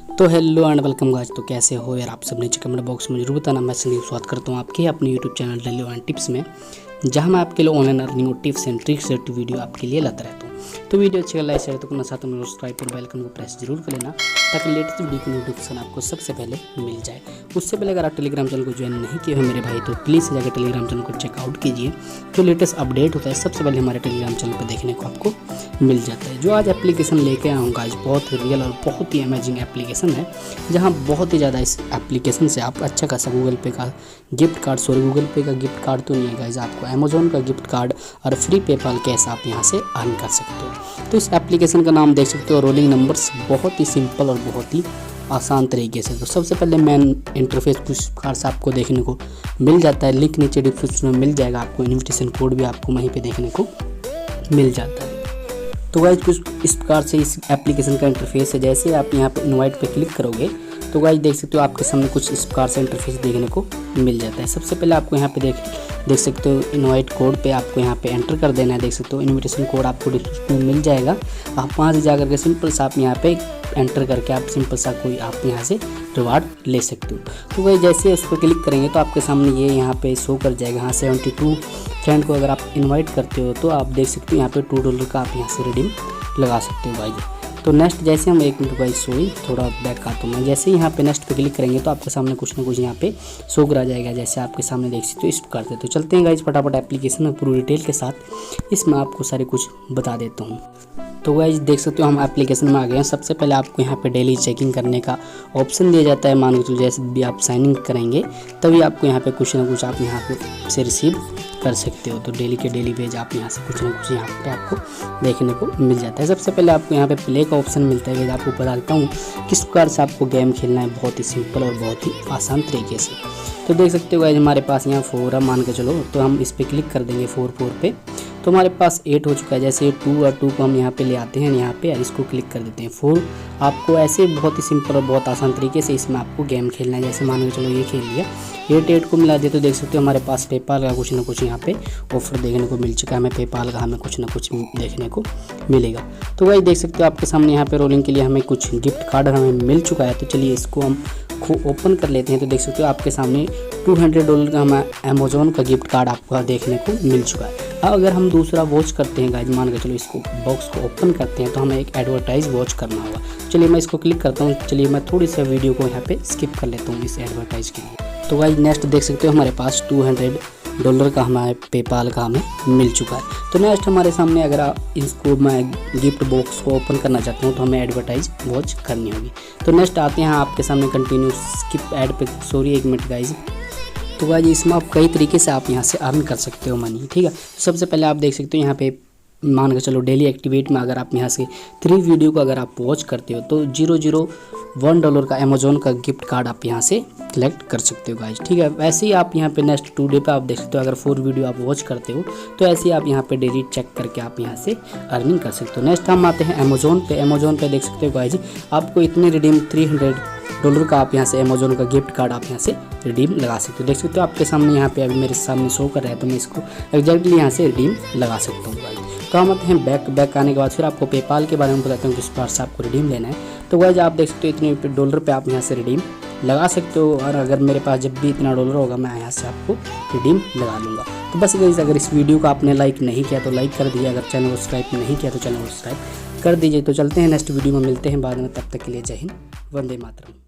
तो hello and welcome guys. तो कैसे हो यार आप सब, नीचे कमेंट बॉक्स में जरूर बताना। मैं संदीप स्वागत करता हूँ आपके अपने YouTube channel daily online tips में, जहाँ मैं आपके लिए ऑनलाइन अर्निंग और टिप्स एंड ट्रिक्स से वीडियो आपके लिए लाता रहता हूँ। तो वीडियो अच्छी लाइक शेयर तो करना, साथ में सब्सक्राइब और बेल आइकन को प्रेस जरूर कर लेना, ताकि लेटेस्ट वीडियो की नोटिफिकेशन आपको सबसे पहले मिल जाए। उससे पहले अगर आप टेलीग्राम चैनल को ज्वाइन नहीं किए हो मेरे भाई, तो प्लीज़ जाकर टेलीग्राम चैनल को चेकआउट कीजिए। जो लेटेस्ट अपडेट होता है सबसे पहले हमारे टेलीग्राम चैनल पर देखने को आपको मिल जाता है। जो आज एप्लीकेशन लेके आया हूँ आज बहुत रियल और बहुत ही अमेजिंग एप्लीकेशन है, जहाँ बहुत ही ज़्यादा इस एप्लीकेशन से आप अच्छा खासा गूगल पे का गिफ्ट कार्ड, गूगल पे का गिफ्ट कार्ड तो नहीं है गाइस, आपको अमेजोन का गिफ्ट कार्ड और फ्री पेपाल कैश आप यहाँ से अर्न कर सकते हो। तो इस एप्लीकेशन का नाम देख सकते हो रोलिंग नंबर्स, बहुत ही सिंपल और बहुत ही आसान तरीके से। तो सबसे पहले मेन इंटरफेस कुछ कार्ड्स आपको देखने को मिल जाता है, लिंक नीचे डिस्क्रिप्शन में मिल जाएगा आपको, इन्विटेशन कोड भी आपको वहीं पे देखने को मिल जाता है। तो गाइस कुछ इस प्रकार से इस एप्लीकेशन का इंटरफेस है। जैसे आप यहाँ पे इनवाइट पे क्लिक करोगे तो गाइस देख सकते हो आपके सामने कुछ इस प्रकार से इंटरफेस देखने को मिल जाता है। सबसे पहले आपको यहाँ पे देख सकते हो इनवाइट कोड पे आपको यहाँ पे एंटर कर देना है। देख सकते हो इनविटेशन कोड आपको डिस्क्रिप्शन में मिल जाएगा। आप वहाँ से जाकर के सिंपल सा आप यहाँ पे एंटर करके आप सिंपल सा कोई आप यहाँ से रिवार्ड ले सकते हो। तो वही जैसे उस पर क्लिक करेंगे तो आपके सामने ये यहाँ पे शो कर जाएगा। हाँ 72 फ्रेंड को अगर आप इनवाइट करते हो तो आप देख सकते हो यहाँ पे $2 का आप यहाँ से रिडीम लगा सकते हो भाई। तो नेक्स्ट जैसे हम एक मिनट भाई सॉरी थोड़ा बैक आता हूँ मैं, जैसे ही यहाँ पे नेक्स्ट पे क्लिक करेंगे तो आपके सामने कुछ ना कुछ यहाँ पे शो करा जाएगा, जैसे आपके सामने देख सकते हो इस प्रकार से। तो चलते हैं गाइज फटाफट एप्लीकेशन में पूरी डिटेल के साथ, इसमें आपको सारे कुछ बता देता हूँ। तो गाइज देख सकते हो हम एप्लीकेशन में आ गए हैं। सबसे पहले आपको यहाँ पे डेली चेकिंग करने का ऑप्शन दिया जाता है। मान लो जैसे भी आप साइन इन करेंगे तभी आपको यहाँ पे कुछ ना कुछ आप यहाँ पे से रिसीव कर सकते हो। तो डेली के डेली पेज आप यहाँ से कुछ ना कुछ यहाँ पे आपको देखने को मिल जाता है। सबसे पहले आपको यहाँ पे प्ले का ऑप्शन मिलता है। आपको बता देता हूँ किस प्रकार से आपको गेम खेलना है, बहुत ही सिंपल और बहुत ही आसान तरीके से। तो देख सकते हो गाइस हमारे पास यहाँ 4 है मान के चलो, तो हम इस पर क्लिक कर देंगे 4 पे, तो हमारे पास 8 हो चुका है। जैसे 2 और 2 को हम यहाँ पे ले आते हैं, यहाँ पे इसको क्लिक कर देते हैं 4। आपको ऐसे बहुत ही सिंपल और बहुत आसान तरीके से इसमें आपको गेम खेलना है। जैसे मान के चलो ये खेल लिया, 8 को मिला दिया, तो देख सकते हो हमारे पास पेपाल का कुछ ना कुछ यहाँ पे ऑफर देखने को मिल चुका है। हमें पेपाल का हमें कुछ ना कुछ देखने को मिलेगा। तो वही देख सकते हो आपके सामने यहाँ पे रोलिंग के लिए हमें कुछ गिफ्ट कार्ड हमें मिल चुका है। तो चलिए इसको हम ओपन कर लेते हैं। तो देख सकते हो आपके सामने $200 का हमें अमेजोन का गिफ्ट कार्ड आपको देखने को मिल चुका है। अब अगर हम दूसरा वॉच करते हैं गाइज, मान के चलो इसको बॉक्स को ओपन करते हैं तो हमें एक एडवर्टाइज वॉच करना होगा। चलिए मैं इसको क्लिक करता हूँ। चलिए मैं थोड़ी सी वीडियो को यहाँ पे स्किप कर लेता हूँ इस एडवर्टाइज के लिए। तो गाइज नेक्स्ट देख सकते हो हमारे पास $200 का हमारे पेपाल का हमें मिल चुका है। तो नेक्स्ट हमारे सामने अगर आप इसको मैं गिफ्ट बॉक्स को ओपन करना चाहता हूँ तो हमें एडवर्टाइज वॉच करनी होगी। तो नेक्स्ट आते हैं आपके सामने कंटिन्यू स्किप ऐड पे, सॉरी एक मिनट गाइज। तो गाइज इसमें आप कई तरीके से आप यहाँ से अर्न कर सकते हो मनी, ठीक है। तो सबसे पहले आप देख सकते हो यहाँ पे मान के चलो डेली एक्टिवेट में अगर आप यहाँ से 3 वीडियो को अगर आप वॉच करते हो तो $001 का अमेजोन का गिफ्ट कार्ड आप यहाँ से कलेक्ट कर सकते हो गाइज, ठीक है। वैसे ही आप यहाँ पे नेक्स्ट 2 डे पे आप देख सकते हो अगर 4 वीडियो आप वॉच करते हो तो ऐसे ही आप यहाँ पे डेली चेक करके आप यहाँ से अर्निंग कर सकते हो। नेक्स्ट हम आते हैं अमेजोन पे। अमेजोन पे देख सकते हो गाइज आपको इतने रिडीम $300 का आप यहाँ से अमेजोन का गिफ्ट कार्ड आप यहाँ से रिडीम लगा सकते हो। देख सकते हो आपके सामने यहाँ पे अभी मेरे सामने शो कर रहा है, तो मैं इसको एग्जैक्टली यहाँ से रिडीम लगा सकता हूँ गाइज। तो हम आते हैं बैक आने के बाद फिर आपको पेपाल के बारे में बताता हूँ किस बार से आपको रिडीम लेना है। तो गाइज आप देख सकते हो इतने $1 पे आप यहाँ से रिडीम लगा सकते हो, और अगर मेरे पास जब भी इतना $1 होगा मैं यहाँ से आपको रिडीम लगा लूँगा। तो बस गाइज अगर इस वीडियो को आपने लाइक नहीं किया तो लाइक कर दीजिए, अगर चैनल को सब्सक्राइब नहीं किया तो चैनल को सब्सक्राइब कर दीजिए। तो चलते हैं नेक्स्ट वीडियो में मिलते हैं बाद में, तब तक के लिए जय हिंद, वंदे मातरम।